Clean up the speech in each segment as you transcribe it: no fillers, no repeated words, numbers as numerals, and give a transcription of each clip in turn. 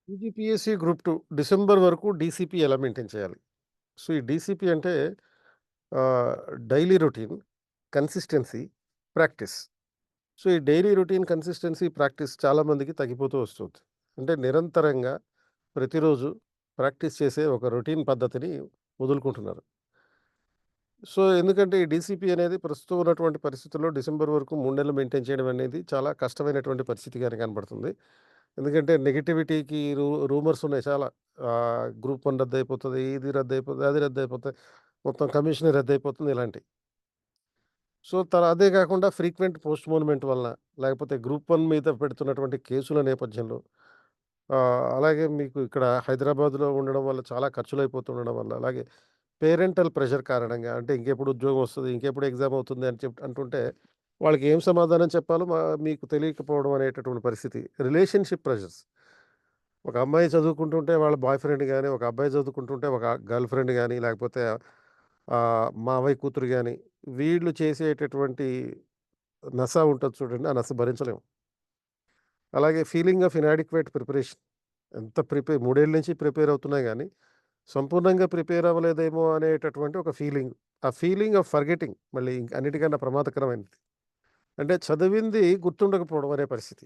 యూజీపీఎస్సీ group 2 December వరకు DCP ఎలా maintain చేయాలి? సో, ఈ డీసీపీ అంటే ఆహ్, daily routine, consistency, practice. So, ఈ డైలీ రొటీన్, కన్సిస్టెన్సీ, ప్రాక్టీస్ చాలా మందికి తగ్గిపోతూ వస్తుంది. అంటే నిరంతరంగా ప్రతిరోజు ప్రాక్టీస్ చేసే ఒక రొటీన్ పద్ధతిని వదులుకుంటున్నారు. సో, ఎందుకంటే ఈ డీసీపీ అనేది ప్రస్తుతం ఉన్నటువంటి పరిస్థితుల్లో డిసెంబర్ వరకు 3 నెలలు మెయింటైన్ చేయడం అనేది చాలా కష్టమైనటువంటి పరిస్థితిగానే కనబడుతుంది. ఎందుకంటే నెగటివిటీకి రూమర్స్ ఉన్నాయి చాలా. గ్రూప్ 1 రద్దయిపోతది, ఇది రద్దయిపోతది, అది రద్దయిపోతది, మొత్తం కమిషనే రద్దయిపోతుంది ఇలాంటియి. సో, అదే కాకుండా ఫ్రీక్వెంట్ పోస్ట్‌పోన్‌మెంట్ వలన, లేకపోతే గ్రూప్ 1 మీద పెడుతున్నటువంటి కేసుల నేపథ్యంలో, అలాగే మీకు ఇక్కడ హైదరాబాద్‌లో ఉండడం వల్ల చాలా ఖర్చులయిపోతుండడం వల్ల, అలాగే పేరెంటల్ ప్రెషర్ కారణంగా, అంటే ఇంకెప్పుడు ఉద్యోగం వస్తది, ఇంకెప్పుడు ఎగ్జామ్ అవుతుంది అని అంటుంటే వాళ్ళకి ఏం సమాధానం చెప్పాలో మీకు తెలియకపోవడం అనేటటువంటి పరిస్థితి. Relationship pressures. ఒక అమ్మాయి చదువుకుంటుంటే వాళ్ళ బాయ్ ఫ్రెండ్ గాని, ఒక అబ్బాయి చదువుకుంటుంటే ఒక గర్ల్ ఫ్రెండ్ గాని, లేకపోతే మావయ్య కూతురు గాని, వీళ్ళు చేసేటటువంటి నస ఉంటది చూడండి. ఆ నస భరించలేం. అలాగే ఫీలింగ్ ఆఫ్ ఇనాడిక్వేట్ ప్రిపరేషన్. ఎంత 3 ఏళ్ల నుంచి ప్రిపేర్ అవుతున్నా గాని, సంపూర్ణంగా ప్రిపేర్ అవ్వలేదేమో అనేటటువంటి ఒక ఫీలింగ్. ఆ ఫీలింగ్ ఆఫ్ ఫర్గెట్టింగ్ మళ్ళీ అన్నిటికన్నా ప్రమాదకరమైనది. అంటే చదివింది గుర్తుండకపోవడం అనే పరిస్థితి.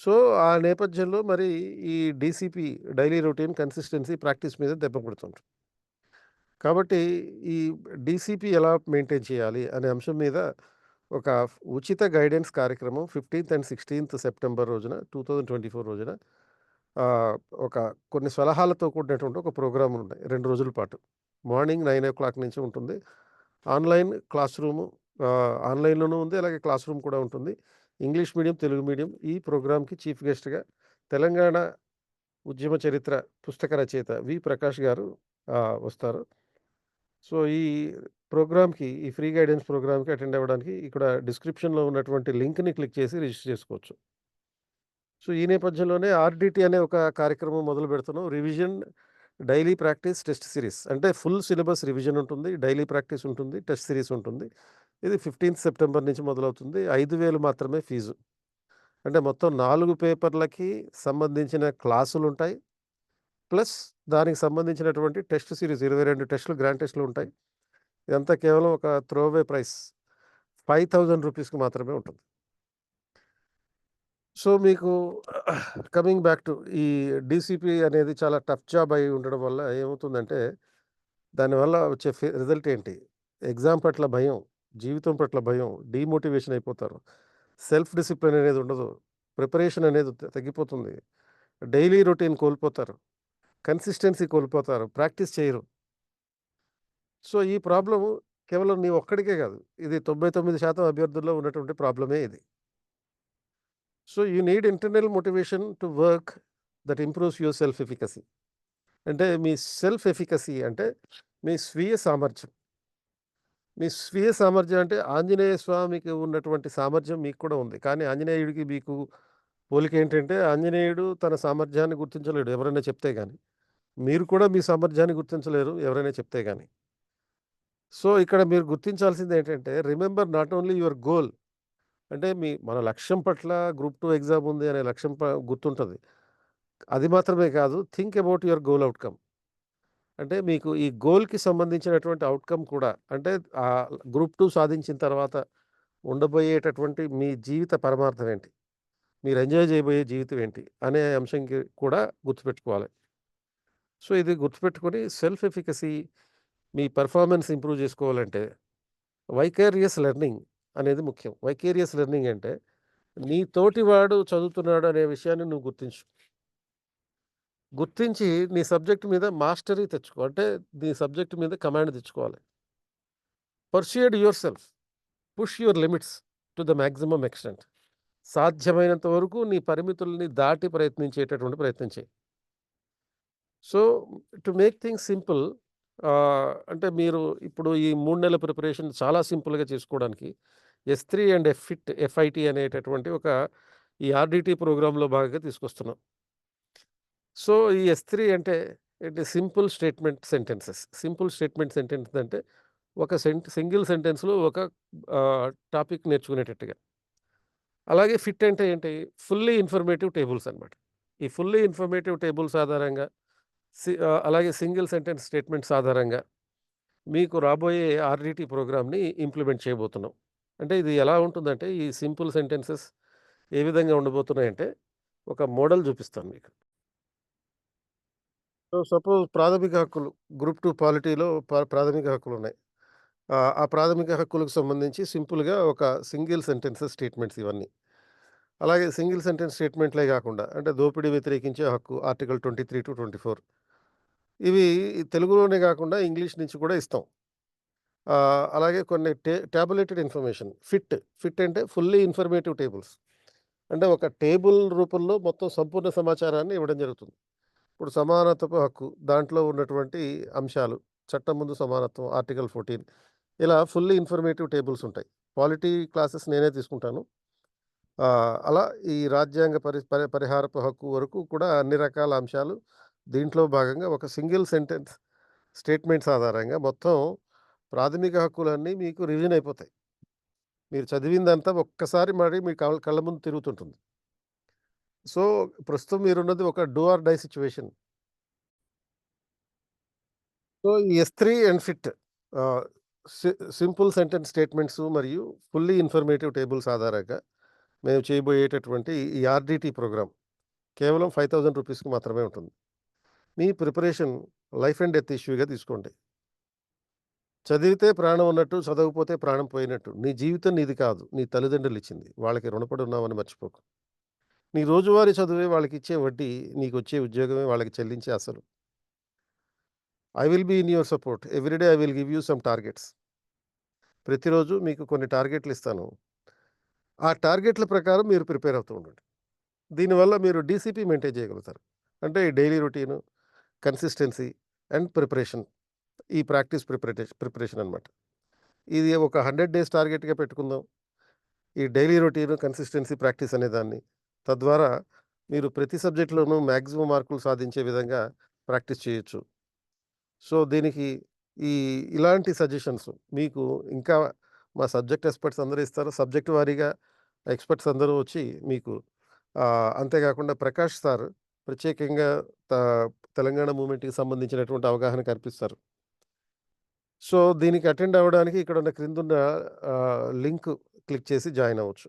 సో, ఆ నేపథ్యంలో మరి ఈ DCP, daily routine, consistency, practice మీద దెబ్బ కొడుతుంది. కాబట్టి ఈ డీసీపీ ఎలా మెయింటైన్ చేయాలి అనే అంశం మీద ఒక ఉచిత గైడెన్స్ కార్యక్రమం 15థ్ అండ్ 16థ్ సెప్టెంబర్ రోజున 2024 రోజున ఆహ్, ఒక కొన్ని సలహాలతో కూడినటువంటి ఒక ప్రోగ్రామ్ ఉన్నాయి. 2 రోజుల పాటు. మార్నింగ్ 9:00 నుంచి ఉంటుంది. ఆన్‌లైన్ క్లాస్ రూము, ఆన్‌లైన్‌లోనూ ఉంది. అలాగే క్లాస్ రూమ్ కూడా ఉంటుంది. English medium, Telugu medium. ఈ ప్రోగ్రామ్‌కి చీఫ్ గెస్ట్‌గా తెలంగాణ ఉద్యమ చరిత్ర పుస్తక రచయిత ప్రకాష్ గారు వస్తారు. సో, ఈ ప్రోగ్రామ్‌కి, ఈ ఫ్రీ గైడెన్స్ ప్రోగ్రామ్‌కి అటెండ్ అవ్వడానికి ఇక్కడ డిస్క్రిప్షన్‌లో ఉన్నటువంటి లింక్‌ని క్లిక్ చేసి రిజిస్టర్ చేసుకోవచ్చు. సో, ఈ నేపథ్యంలోనే ఆర్‌డిటి అనే ఒక కార్యక్రమం మొదలుపెడుతున్నాం. Revision, daily practice, test series. అంటే ఫుల్ సిలబస్ రివిజన్ ఉంటుంది. డైలీ ప్రాక్టీస్ ఉంటుంది. టెస్ట్ సీరీస్ ఉంటుంది. ఇది 15థ్ సెప్టెంబర్ నుంచి మొదలవుతుంది. 5,000 మాత్రమే ఫీజు. అంటే మొత్తం 4 పేపర్‌లకి సంబంధించిన క్లాసులుంటాయి. ప్లస్ దానికి సంబంధించినటువంటి టెస్ట్ సీరీస్ 22 టెస్ట్‌లు, గ్రాండ్ టెస్ట్‌లు ఉంటాయి. ఇదంతా కేవలం ఒక త్రోవే ప్రైస్. ₹5,000కి మాత్రమే ఉంటుంది. సో, మీకు కమింగ్ బ్యాక్ టు ఈ డీసీపీ అనేది చాలా టఫ్ జాబ్ అయి ఉండడం వల్ల ఏమవుతుందంటే, దానివల్ల వచ్చే రిజల్ట్ ఏంటి? ఎగ్జామ్ పట్ల భయం, జీవితం పట్ల భయం, డీమోటివేషన్ అయిపోతారు. సెల్ఫ్ డిసిప్లిన్ అనేది ఉండదు. ప్రిపరేషన్ అనేది తగ్గిపోతుంది. డైలీ రొటీన్ కోల్పోతారు. కన్సిస్టెన్సీ కోల్పోతారు. ప్రాక్టీస్ చేయరు. సో, ఈ ప్రాబ్లము కేవలం నీ ఒక్కడికే గాదు. ఇది 99% అభ్యర్థుల్లో ఉన్నటువంటి ప్రాబ్లమే ఇది. So, you need internal motivation to work that improves your self efficacy. అంటే మీ సెల్ఫ్ ఎఫికసీ అంటే మీ స్వీయ సామర్థ్యం. మీ స్వీయ సామర్థ్యం అంటే ఆంజనేయ స్వామికి ఉన్నటువంటి సామర్థ్యం మీకు కూడా ఉంది. కానీ ఆంజనేయుడికి మీకు పోలికేంటంటే ఆంజనేయుడు తన సామర్థ్యాన్ని గుర్తించలేడు ఎవరైనా చెప్తే గాని. మీరు కూడా మీ సామర్థ్యాన్ని గుర్తించలేరు ఎవరైనా చెప్తే గాని. సో, ఇక్కడ మీరు గుర్తించాల్సిందేంటంటే remember not only your goal. అంటే మన లక్ష్యం పట్ల గ్రూప్ 2 ఎగ్జామ్ ఉంది అనే లక్ష్యం గుర్తుంటది. అది మాత్రమే కాదు, think about your goal outcome. అంటే మీకు ఈ గోల్‌కి సంబంధించినటువంటి ఔట్‌కమ్ కూడా, అంటే గ్రూప్ 2 సాధించిన తర్వాత ఉండబోయేటటువంటి మీ జీవిత పరమార్థం ఏంటి? మీరు ఎంజాయ్ చేయబోయే జీవితం ఏంటి? అనే అంశంకి కూడా గుర్తుపెట్టుకోవాలి. సో, ఇది గుర్తుపెట్టుకొని సెల్ఫ్ ఎఫికసీ, మీ పెర్ఫార్మన్స్ ఇంప్రూవ్ చేసుకోవాలంటే వైకేరియస్ లెర్నింగ్ అనేది ముఖ్యం. వైకేరియస్ లెర్నింగ్ అంటే నీ తోటివాడు చదువుతున్నాడు అనే విషయాన్ని నువ్వు గుర్తించు. గుర్తించి నీ సబ్జెక్ట్ మీద మాస్టరీ తెచ్చుకో. అంటే నీ సబ్జెక్ట్ మీద కమాండ్ తెచ్చుకోవాలి. Pursued yourself. Push your limits to the maximum extent. సాధ్యమైనంత వరకు నీ పరిమితుల్ని దాటి ప్రయత్నించేటటువంటి ప్రయత్నం చెయి. So, to make things simple, అంటే మీరు ఇప్పుడు ఈ 3 నెలల ప్రిపరేషన్ చాలా సింపుల్‌గా చేసుకోవడానికి ఎస్3 అండ్ ఎఫ్ఐటీ అనేటటువంటి ఒక ఈ ఆర్‌డిటి ప్రోగ్రామ్‌లో భాగంగా తీసుకొస్తున్నాం. సో, ఈ ఎస్3 అంటే ఏంటి? Simple statement sentences. Simple statement sentence అంటే ఒక సింగిల్ సెంటెన్స్‌లో ఒక టాపిక్ నేర్చుకునేటట్టుగా. అలాగే ఫిట్ అంటే ఏంటి? ఫుల్లీ ఇన్ఫర్మేటివ్ టేబుల్స్ అనమాట. ఈ ఫుల్లీ ఇన్ఫర్మేటివ్ టేబుల్స్ ఆధారంగా అలాగే సింగిల్ సెంటెన్స్ స్టేట్మెంట్స్ ఆధారంగా మీకు రాబోయే ఆర్‌డిటి ప్రోగ్రామ్‌ని ఇంప్లిమెంట్ చేయబోతున్నాం. అంటే ఇది ఎలా ఉంటుందంటే ఈ సింపుల్ సెంటెన్సెస్ ఏ విధంగా ఉండబోతున్నాయంటే ఒక మోడల్ చూపిస్తాను మీకు. సో, సపోజ్ ప్రాథమిక హక్కులు గ్రూప్ 2 పాలిటీలో ప్రాథమిక హక్కులున్నాయి. ఆ ప్రాథమిక హక్కులకు సంబంధించి సింపుల్‌గా ఒక సింగిల్ సెంటెన్సెస్ స్టేట్మెంట్స్ ఇవన్నీ. అలాగే సింగిల్ సెంటెన్స్ స్టేట్మెంట్‌లే గాకుండా అంటే దోపిడీ వ్యతిరేకించే హక్కు ఆర్టికల్ 23-24 ఇవి తెలుగులోనే గాకుండా ఇంగ్లీష్ నుంచి కూడా ఇస్తాం. అలాగే కొన్ని టాబులేటెడ్ ఇన్ఫర్మేషన్ ఫిట్ అంటే ఫుల్లీ ఇన్ఫర్మేటివ్ టేబుల్స్. అంటే ఒక టేబుల్ రూపంలో మొత్తం సంపూర్ణ సమాచారాన్ని ఇవ్వడం జరుగుతుంది. ఇప్పుడు సమానత్వపు హక్కు దాంట్లో ఉన్నటువంటి అంశాలు, చట్టం ముందు సమానత్వం ఆర్టికల్ 14 ఇలా ఫుల్లీ ఇన్ఫర్మేటివ్ టేబుల్స్ ఉంటాయి. పాలిటీ క్లాసెస్ నేనే తీసుకుంటాను. అలా ఈ రాజ్యాంగ పరిహారపు హక్కు వరకు కూడా అన్ని రకాల అంశాలు దీంట్లో భాగంగా ఒక సింగిల్ సెంటెన్స్ స్టేట్మెంట్స్ ఆధారంగా మొత్తం ప్రాథమిక హక్కులన్నీ మీకు రివిజన్ అయిపోతాయి. మీరు చదివిందంతా ఒక్కసారి మరి మీ కళ్ళ ముందు తిరుగుతుంటుంది. సో, ప్రస్తుతం మీరున్నది ఒక do or die situation. So, ఈ ఎస్3 and fit ah, C simple sentence statements మరియు ఫుల్లీ ఇన్ఫర్మేటివ్ టేబుల్స్ ఆధారంగా మేము చేయబోయేటటువంటి ఈ ఆర్‌డిటి ప్రోగ్రామ్ కేవలం రూ. 5,000కి మాత్రమే ఉంటుంది. మీ ప్రిపరేషన్ లైఫ్ అండ్ డెత్ ఇష్యూగా తీసుకోండి. చదివితే ప్రాణం ఉన్నట్టు, చదవకపోతే ప్రాణం పోయినట్టు. నీ జీవితం నీది కాదు. నీ తల్లిదండ్రులిచ్చింది. వాళ్ళకి రుణపడి ఉన్నావని మర్చిపోకు. నీ రోజువారీ చదువే వాళ్ళకిచ్చే వడ్డీ, నీకొచ్చే ఉద్యోగమే వాళ్ళకి చెల్లించే అసలు. I will be in your support. Every day I will give you some targets. ప్రతిరోజు మీకు కొన్ని టార్గెట్లిస్తాను. ఆ టార్గెట్ల ప్రకారం మీరు ప్రిపేర్ అవుతూ ఉండండి. దీనివల్ల మీరు డీసీపీ మెయింటైన్ చేయగలుగుతారు. అంటే daily routine, consistency and preparation. ఈ ప్రాక్టీస్ ప్రిపరేషన్ అనమాట. ఇది ఒక 100 డేస్ టార్గెట్‌గా పెట్టుకుందాం. ఈ డైలీ రొటీన్, కన్సిస్టెన్సీ ప్రాక్టీస్ అనేదాన్ని. తద్వారా మీరు ప్రతి సబ్జెక్ట్‌లోనూ మాక్సిమం మార్కులు సాధించే విధంగా ప్రాక్టీస్ చేయొచ్చు. సో, దీనికి ఈ ఇలాంటి సజెషన్స్ మీకు ఇంకా మా సబ్జెక్ట్ ఎక్స్‌పర్ట్స్ అందరూ ఇస్తారు. సబ్జెక్ట్ వారీగా ఎక్స్‌పర్ట్స్ అందరూ వచ్చి మీకు అంతేకాకుండా ప్రకాష్ సార్ ప్రత్యేకంగా త తెలంగాణ మూవ్‌మెంట్‌కి సంబంధించినటువంటి అవగాహన కల్పిస్తారు. సో, దీనికి అటెండ్ అవ్వడానికి ఇక్కడున్న క్రిందున్న లింక్ క్లిక్ చేసి జాయిన్ అవ్వచ్చు.